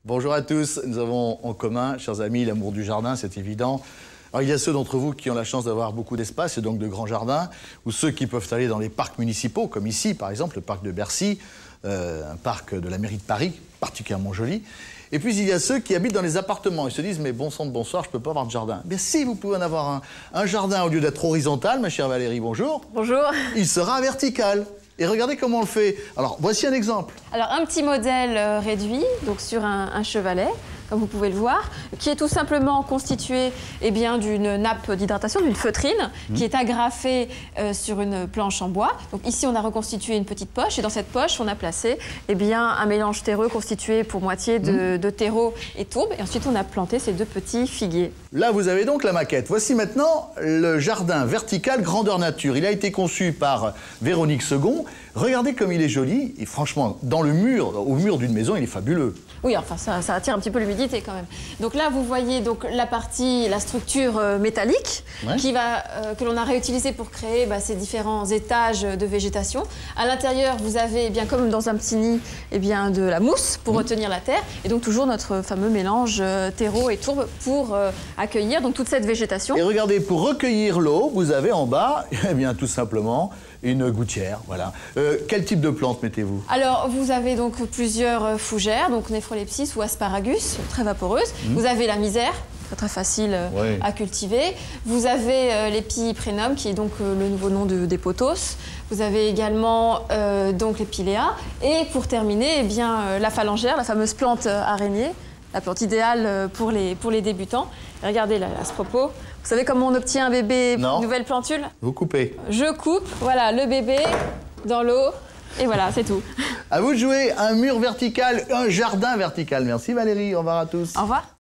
Bonjour à tous, nous avons en commun, chers amis, l'amour du jardin, c'est évident. Alors, il y a ceux d'entre vous qui ont la chance d'avoir beaucoup d'espace et donc de grands jardins, ou ceux qui peuvent aller dans les parcs municipaux, comme ici par exemple, le parc de Bercy, un parc de la mairie de Paris, particulièrement joli. Et puis il y a ceux qui habitent dans les appartements et se disent « mais bon sang de bonsoir, je ne peux pas avoir de jardin ». Bien si, vous pouvez en avoir un jardin, au lieu d'être horizontal, ma chère Valérie, bonjour. Bonjour. Il sera vertical. Et regardez comment on le fait. Alors, voici un exemple. Alors, un petit modèle réduit, donc sur un chevalet, comme vous pouvez le voir, qui est tout simplement constitué d'une nappe d'hydratation, d'une feutrine, qui est agrafée sur une planche en bois. Donc ici, on a reconstitué une petite poche, et dans cette poche, on a placé un mélange terreux constitué pour moitié de terreau et tourbe. Et ensuite, on a planté ces deux petits figuiers. Là, vous avez donc la maquette. Voici maintenant le jardin vertical grandeur nature. Il a été conçu par Véronique Segon. Regardez comme il est joli. Et franchement, au mur d'une maison, il est fabuleux. Oui, enfin, ça attire un petit peu l'humidité quand même. Donc là, vous voyez donc la structure métallique que l'on a réutilisée pour créer ces différents étages de végétation. À l'intérieur, vous avez, comme dans un petit nid, de la mousse pour retenir la terre. Et donc toujours notre fameux mélange terreau et tourbe pour accueillir donc toute cette végétation. Et regardez, pour recueillir l'eau, vous avez en bas, tout simplement, une gouttière, voilà. Quel type de plante mettez-vous? Alors, vous avez donc plusieurs fougères, donc Néphrolepsis ou Asparagus, très vaporeuses. Vous avez la misère, très facile à cultiver. Vous avez l'Épiprénum, qui est donc le nouveau nom des pothos. Vous avez également donc les Pilea. Et pour terminer, la phalangère, la fameuse plante araignée, la plante idéale pour les débutants. Et regardez là, à ce propos, vous savez comment on obtient un bébé nouvelle plantule? Vous coupez. Je coupe, voilà, le bébé dans l'eau, et voilà, c'est tout. À vous de jouer, un mur vertical, un jardin vertical. Merci Valérie, au revoir à tous. Au revoir.